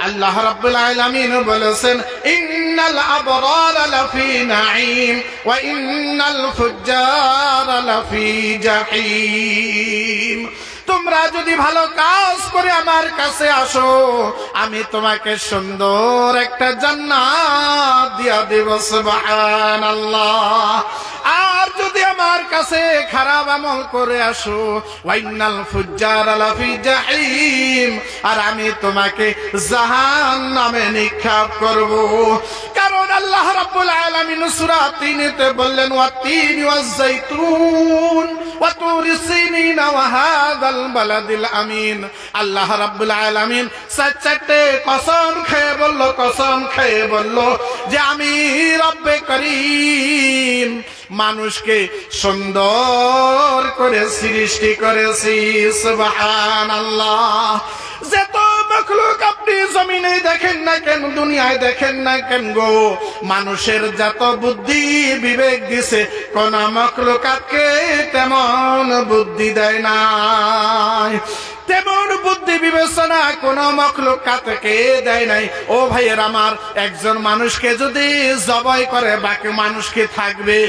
আল্লাহ রাব্বুল আলামিন বলেছেন, ইন্নাল আবরারা লাফি নাঈম ওয়া ইন্নাল ফুজ্জারা লাফি জাহিম। তোমরা যদি ভালো কাজ করে আমার কাছে আসো, আমি তোমাকে সুন্দর একটা জান্নাত দিয়া দেব। সুবহানাল্লাহ। আর যদি আমার কাছে খারাপ আমল করে আসো, ওয়াইনাল ফুজ্জারা লাফি জাহিম, আর আমি তোমাকে জাহান্নামে নিক্ষেপ করব। কারণ আল্লাহ রাব্বুল আলামিন সূরা ৩-তে বললেন, ওয়াত-তিনি ওয়াজ-যাইতুন ওয়া তুরি সিনিন ওয়া হাযাল বালাদিল আমিন। আল্লাহ রাব্বুল আলামিন চারটে কসম খেয়ে বলল যে আমি রব্বে করিম মানুষকে সুন্দর করে সৃষ্টি করেছি। সুবহানাল্লাহ। যত মখলুক আপনি জমিনে দেখেন না কেন, দুনিয়ায় দেখেন না কেন গো, মানুষের যত বুদ্ধি বিবেক দিছে, কোন মখলুকাতকে তেমন বুদ্ধি দেয় না। তেমন বুদ্ধি বিবেচনা কোন মখলুকাতকে দেয় নাই। ও ভাইয়ের আমার, একজন মানুষকে যদি জবাই করে বাকি মানুষ কি থাকবে?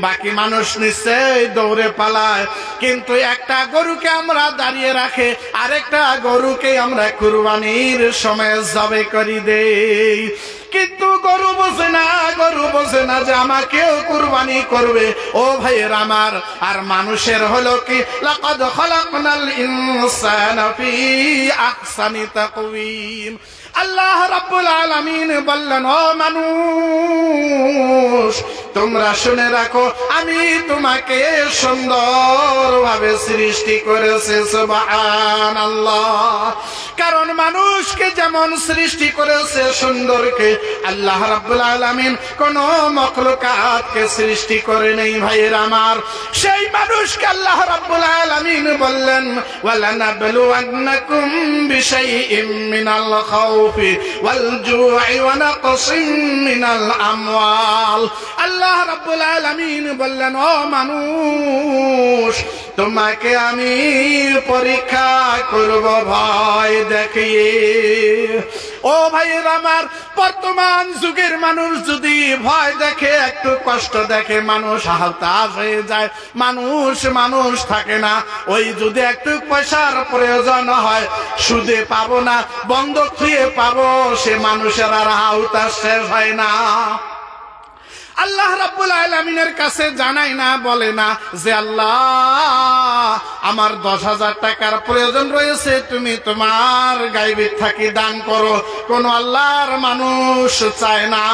বাকি মানুষ নিশ্চয়ই দৌড়ে পালায়। কিন্তু একটা গরুকে আমরা দাঁড়িয়ে রাখে, আরেকটা গরুকে আমরা কুরবানির সময় জবাই করে দেই। কিন্তু গরু বোঝে না যে আমাকেও কুরবানি করবে। ও ভাইয়ের আমার, আর মানুষের হলো কি, লাকাদ খালাকনাল ইনসানা ফি আহসানি তাকওয়িম। আল্লাহ রাব্বুল আলামিন বললেন, ও মানুষ তোমরা শুনে রাখো, আমি তোমাকে সুন্দরভাবে সৃষ্টি করেছি। সুবহানাল্লাহ। কারণ মানুষকে যেমন সৃষ্টি করেছে সুন্দরকে, আল্লাহ রাব্বুল আলামিন কোন মখলুকাতকে সৃষ্টি করে নেই। ভাইয়ের আমার, সেই মানুষকে আল্লাহ রাব্বুল আলামিন বললেন, ওয়ালানাবলুওয়ান্নাকুম বিশাইইম মিনাল খাউফি ওয়াল জু'i ওয়া নাকসিম মিনাল আমওয়াল। আল্লাহ রাব্বুল আলামিন বললেন, ও মানুষ তোমাকে আমি পরীক্ষা করব ভয় দেখিয়ে। ও ভাইয়ের আমার, বর্তমান যুগের মানুষ যদি ভয় দেখে, একটু কষ্ট দেখে, মানুষ হতাশ হয়ে যায়, মানুষ থাকে না। ওই যদি একটু পয়সার প্রয়োজন হয়, সুদে পাবো না, বন্ধক থুয়ে পাবো, সে মানুষের আর হতাশ শেষ হয় না। আল্লাহ রাব্বুল আলামিনের কাছে জানাই না, বলে না যে আল্লাহ আমার 10,000 টাকার প্রয়োজন রয়েছে, তুমি তোমার গায়বী থাকি দান করো। কোন আল্লাহর মানুষ চায় না।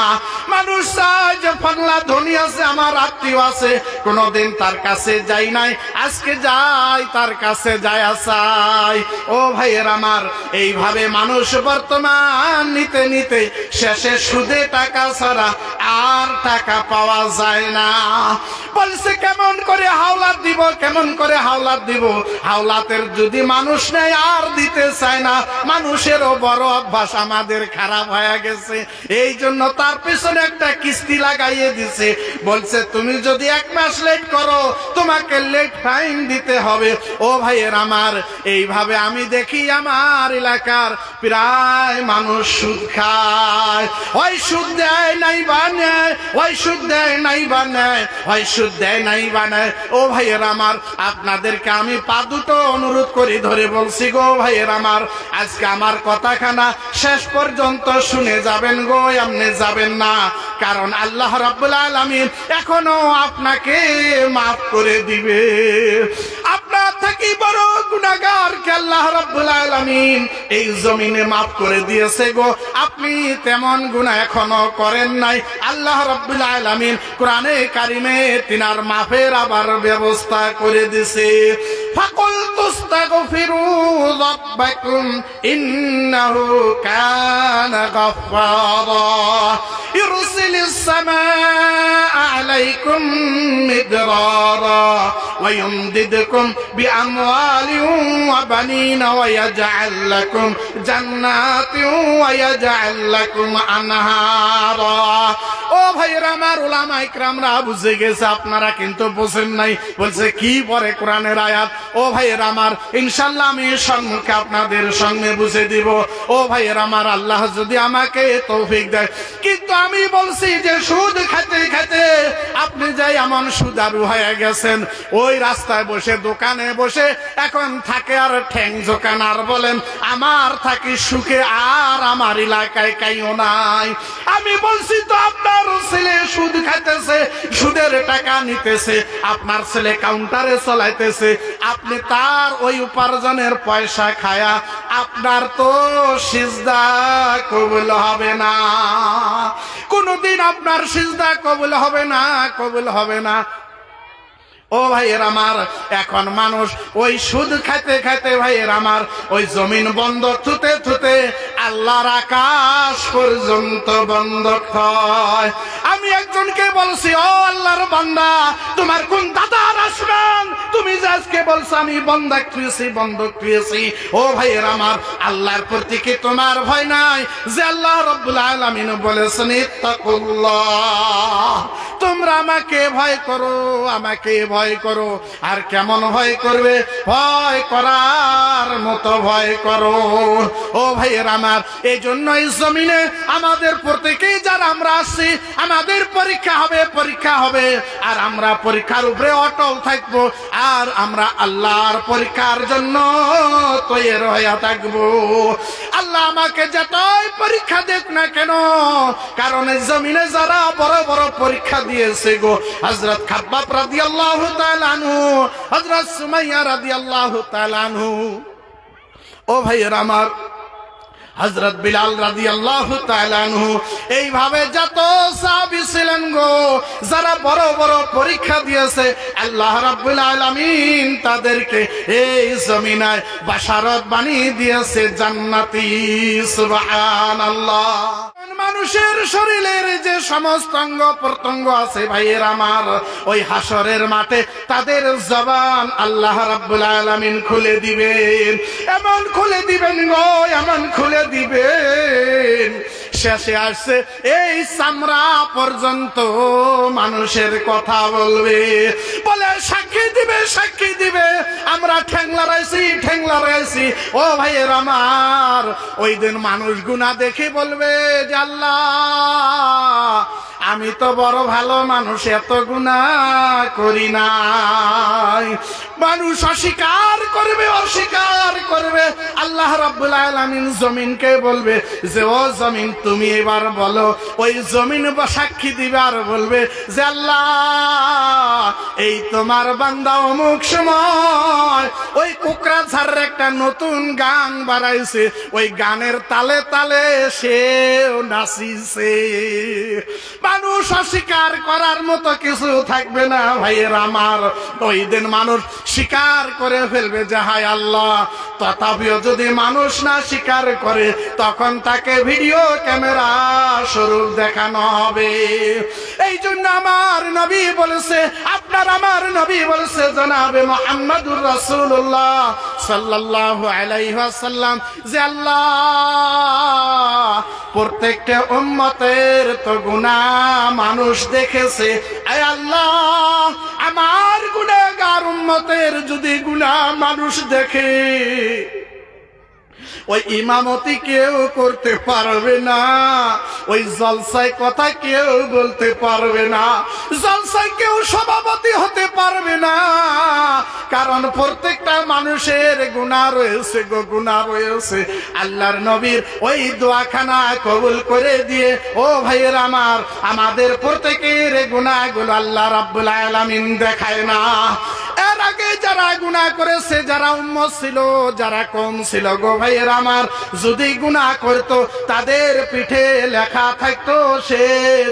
মানুষ চায় যে ফাল্লা ধনী আছে, আমার আত্মীয় আছে, কোনদিন তার কাছে যাই নাই, আজকে যাই তার কাছে যায় চাই। ও ভাইয়ের আমার, এইভাবে মানুষ বর্তমান নিতে নিতে শেষে সুদে টাকা ছাড়া আর টাকা পাওয়া যায় না। বলছে কেমন করে হাওলাত দিব, হাওলাতের যদি মানুষ নেই আর দিতে চায় না। মানুষেরও বড় অভ্যাস আমাদের খারাপ হয়ে গেছে, এই জন্য তার পিছনে একটা কিস্তি লাগাইয়ে দিছে। বলছে তুমি যদি 1 মাস লেট করো, তোমাকে লেট ফাইন দিতে হবে। ও ভাইয়ের আমার, এইভাবে আমি দেখি আমার এলাকার প্রায় মানুষ সুদ খায়। ওই সুদ দেয় নাই বানায়, ওই সুদ দেয় নাই বানায়, ওই সুদ দেয় নাই বানায়। ও ভাইয়ের আমার, আপনাদেরকে আমি পা দুটো অনুরোধ করি ধরে বলছি গো ভাইয়ের আমার, আজকে আমার কথাখানা শেষ পর্যন্ত শুনে যাবেন গো, এমনি যাবেন না। কারণ আল্লাহ রাব্বুল আলামিন এখনো আপনাকে মাফ করে দিবে। আপনার থেকে বড় গুনাহগারকে আল্লাহ রাব্বুল আলামিন এই জমিনে মাফ করে দিয়েছে গো। আপনি তেমন গুনাহ এখনো করেন নাই। আল্লাহ রাব্বুল আলামিন কোরআনে কারিমে তিনার মাফের আবার ব্যবস্থা করে দিয়েছে। ফাকুল তুস্তাগফিরু রাব্বাকুম ইন্নাহু কানা গাফফারা ইরসিলিস সামাআ আলাইকুম মিদরারা ওয়া ইউমদিদকুম বিআমওয়ালিন ওয়া বানিনা ওয়া ইয়াজআল লাকুম জান্নাতিন ওয়া ইয়াজআল লাকুম আনহারা। ও ও ভাইয়েরা আমার, উলামা ইকরামরা বুঝে গেছে, আপনারা কিন্তু বোঝেন নাই। বলছে কি পরে কোরআনের আয়াত? ও ভাইয়েরা আমার, ইনশাআল্লাহ আমি সম্মুখে আপনাদের সামনে বুঝে দিব। ও ভাইয়েরা আমার, আল্লাহ যদি আমাকে তৌফিক দেয়। কিন্তু আমি বলছি যে সুদ খেতে খেতে আপনি যাই এমন সুদারু হয়ে গেছেন, ওই রাস্তায় বসে দোকানে বসে এখন থাকে আর ঠ্যাং জোকান, আর বলেন আমার থাকি সুখে আর আমার এলাকায় কাইও নাই। আমি বলছি তো আপনার ছেলে সুদ খাইতেছে, সুদের টাকা নিতেছে, আপনার ছেলে কাউন্টারে চলাইতেছে, আপনি তার ওই উপার্জনের পয়সা খায়া আপনার তো সিজদা কবুল হবে না, কোনদিন আপনার সিজদা কবুল হবে না, কবুল হবে না। ও ভাইয়ের আমার, এখন মানুষ ওই সুদ খাইতে খাইতে ভাইয়ের আমার ওই জমিন বন্ধক থুতে থুতে আল্লাহর আকাশ পর্যন্ত বন্ধক হয়। আমি একজনকে বলছি, ও আল্লাহর বান্দা, তোমার কোন দাদার আসবেন? তুমি যে আজকে বলছো আমি বন্ধক থুয়েছি, বন্ধক থুয়েছি। ও ভাইয়ের আমার, আল্লাহর প্রতি কি তোমার ভয় নাই? যে আল্লাহ রাব্বুল আলামিন বলেছেন ইত্তাকুল্লাহ, তোমরা আমাকে ভয় করো, আমাকে ভয় করো। আর কেমন ভয় করবে? ভয় করার মতো ভয় করো। ও ভাইয়ের আমার, এই জন্য এই জমিনে আমাদের প্রত্যেকেই যারা আমরা আসছি, আমাদের পরীক্ষা হবে, পরীক্ষা হবে, আর আমরা পরীক্ষার উপরে অটল থাকবো, আর আমরা আল্লাহর পরীক্ষার জন্য তৈরি হয়ে থাকবো। আল্লাহ আমাকে যতই পরীক্ষা দেখ না কেন, কারণ এই জমিনে যারা বড় বড় পরীক্ষা দিয়েছে গো, হযরত খাব্বাব রাদিয়াল্লাহু তাআলা আনহু, হযরত সুমাইয়া রাদিয়াল্লাহু তাআলা আনহু, ও ভাইয়েরা আমার, হযরত বিলাল রাদিয়াল্লাহু তাআলা আনহু, এইভাবে যত সাহাবী ছিলেন গো, যারা বড় বড় পরীক্ষা দিয়েছে, আল্লাহ রাব্বুল আলামিন তাদেরকে এই জমিনায় বাশারত বানিয়ে দিয়েছে জান্নাতি। সুবহানাল্লাহ। মানুষের শরীরের যে সমস্ত অঙ্গ প্রত্যঙ্গ আছে ভাইয়ের আমার, ওই হাসরের মাঠে তাদের জবান আল্লাহ রাব্বুল আলামিন খুলে দিবেন, এমন খুলে দিবেন গো, এমন খুলে দিবেন, শেষে আসছে এই চামড়া পর্যন্ত মানুষের কথা বলবে, বলে সাক্ষী দিবে, সাক্ষী দিবে, আমরা ঠ্যাংলা রাইছি, ঠ্যাংলা রাইছি। ও ভাইয়ের আমার, ওই দিন মানুষ গুনাহ দেখে বলবে যে আল্লাহ, আমি তো বড় ভালো মানুষ, এত গুনাহ করি নাই। মানুষ অস্বীকার করবে, অস্বীকার করবে। আল্লাহ রাব্বুল আলামিন জমিনকে বলবে যে ও জমিন, তুমি এবার বলো। ওই জমিন সাক্ষী দিবে আর বলবে যে আল্লাহ, এই তোমার বান্দা অমুক সময় ওই কোকরাঝাড়ের একটা নতুন গান বানাইছে, ওই গানের তালে তালে সেও নাচিছে। মানুষ অস্বীকার করার মতো কিছু থাকবে না ভাইয়ের আমার। ওই দিন মানুষ স্বীকার করে ফেলবে যে হায় আল্লাহ, তথাপিও যদি মানুষ না স্বীকার করে, তখন তাকে ভিডিও ক্যামেরা স্বরূপ দেখানো হবে। এই জন্য আমার নবী বলেছে, আপনার আমার নবী বলেছে, জনাবে মুহাম্মদুর রাসূলুল্লাহ সাল্লাল্লাহু আলাইহি ওয়াসাল্লাম, যে আল্লাহ, প্রত্যেকটা উম্মতের তো গুনাহ মানুষ দেখেছে, আয় আল্লাহ, আমার গুনাহগার উম্মতের যদি গুনাহ মানুষ দেখে, ওই ইমামতি কেউ করতে পারবে না, ওই জলসায় কথা কেউ বলতে পারবে না, জলসায় কেউ সভাপতি হতে পারবে না, কারণ প্রত্যেকটা মানুষের গুনাহ রয়েছে গো, গুনাহ রয়েছে। আল্লাহর নবীর ওই দোয়াখানা কবুল করে দিয়ে, ও ভাইয়ের আমার, আমাদের প্রত্যেকের গুনাহগুলো আল্লাহ রাব্বুল আলামিন দেখায় না। এর আগে যারা গুনাহ করেছে, যারা উম্মত ছিল, যারা কম ছিল গো ভাইয়ের আমার, যদি গুনাহ করতো তাদের পিঠে লেখা থাকতো সে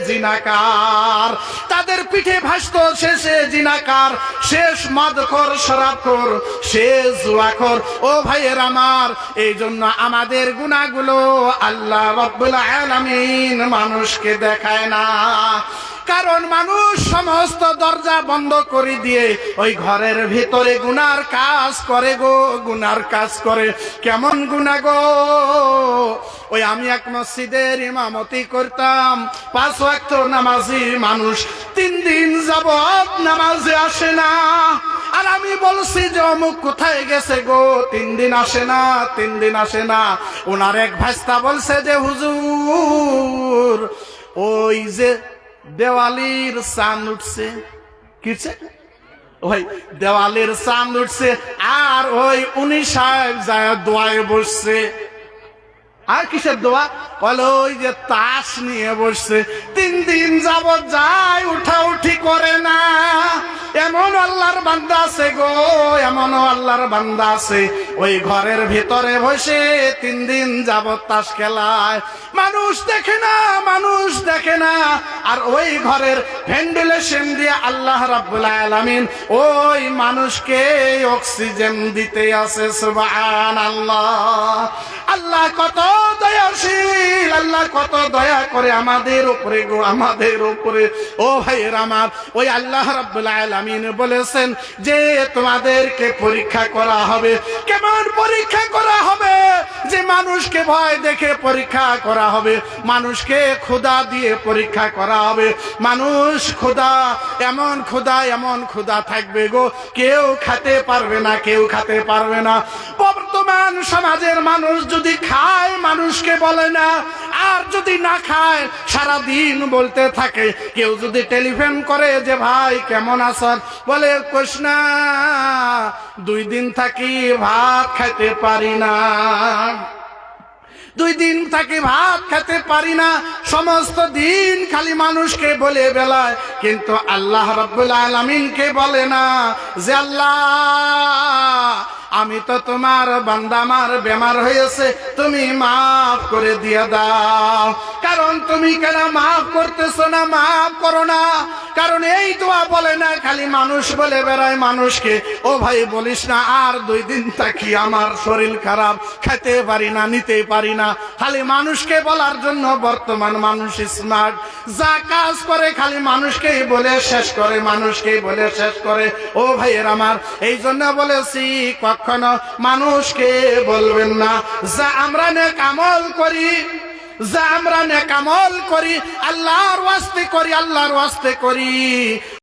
জিনাকার, তাদের পিঠে ভাসতো সে জিনাকার, শেষ মদখোর, শরাবখোর, সে জুয়াখোর। ও ভাইয়ের আমার, এই জন্য আমাদের গুনাহগুলো আল্লাহ রাব্বুল আলামিন মানুষকে দেখায় না। কারণ মানুষ সমস্ত দরজা বন্ধ করে দিয়ে ওই ঘরের ভিতরে গুনার কাজ করে গো, গুনার কাজ করে। কেমন গুনাহ গো? ওই আমি এক মসজিদের ইমামতি করতাম, 5 ওয়াক্ত নামাজি মানুষ 3 দিন যাবত নামাজে আসে না। আর আমি বলছি যে অমুক কোথায় গেছে গো, 3 দিন আসে না, 3 দিন আসে না। ওনার এক ভাইস্তা বলছে যে হুজুর ওই যে দেওয়ালির চাঁদ উঠছে, কিছে ওই দেওয়ালির চাঁদ উঠছে, আর ওই উনি সাহেব যায় দোয়ায় বসছে। আর কিসের দোয়া? বলে ওই যে তাস নিয়ে বসছে, 3 দিন যাবত যায় উঠা উঠি করে না। এমন আল্লাহর বান্দা আছে গো, এমন আল্লাহর বান্দা আছে ওই ঘরের ভিতরে বসে 3 দিন যাবত তাস খেলায়, মানুষ দেখে না, মানুষ দেখে না। আর ওই ঘরের ভেন্টিলেশন দিয়ে আল্লাহ রাব্বুল আলামিন ওই মানুষকে অক্সিজেন দিতে আছে। সুবহানাল্লাহ। আল্লাহ কত দয়াশীল, আল্লাহ কত দয়া করে আমাদের উপরে গো, আমাদের উপরে। ও ভাইয়ের আমার, ওই আল্লাহ রাব্বুল আলামিন বলেছেন যে তোমাদেরকে পরীক্ষা করা হবে। কেমন পরীক্ষা করা হবে? যে মানুষকে ভয় দেখে পরীক্ষা করা হবে, মানুষকে ক্ষুধা দিয়ে পরীক্ষা করা হবে। মানুষ ক্ষুধা, এমন ক্ষুধা, এমন ক্ষুধা থাকবে গো, কেউ খেতে পারবে না, কেউ খেতে পারবে না। বর্তমান সমাজের মানুষ যদি খায় মানুষকে বলে না, আর যদি না খায় সারাদিন বলতে থাকে। কেউ যদি টেলিফোন করে যে ভাই কেমন আছেন, বলে কোশ না, 2 দিন থাকি ভাত খাইতে পারি না, 2 দিন থাকি ভাত খেতে পারি না। সমস্ত দিন খালি মানুষকে বলে বেলায়, কিন্তু আল্লাহ রাব্বুল আলামিনকে বলে না যে আল্লাহ আমি তো তোমার বান্দা, আমার বেমার হয়েছে, তুমি মাফ করে দিয়ে দাও। কারণ তুমি কেন মাফ করতেছো না? মাফ করো না। কারণ এই দোয়া বলে না, খালি মানুষ বলে বেড়ায় মানুষকে, ও ভাই বলিস না আর 2 দিন থাকি আমার শরীর খারাপ, খেতে পারি না, নিতে পারি না। খালি মানুষকে বলার জন্য বর্তমান মানুষ স্মার্ট, যা কাজ করে খালি মানুষকেই বলে শেষ করে, মানুষকেই বলে শেষ করে। ও ভাইয়ের আমার, এই জন্য বলেছি কখনো মানুষকে বলবেন না। যা আমরা নেক আমল করি, যা আমরা নেক আমল করি, আল্লাহর ওয়াস্তে করি, আল্লাহর ওয়াস্তে করি।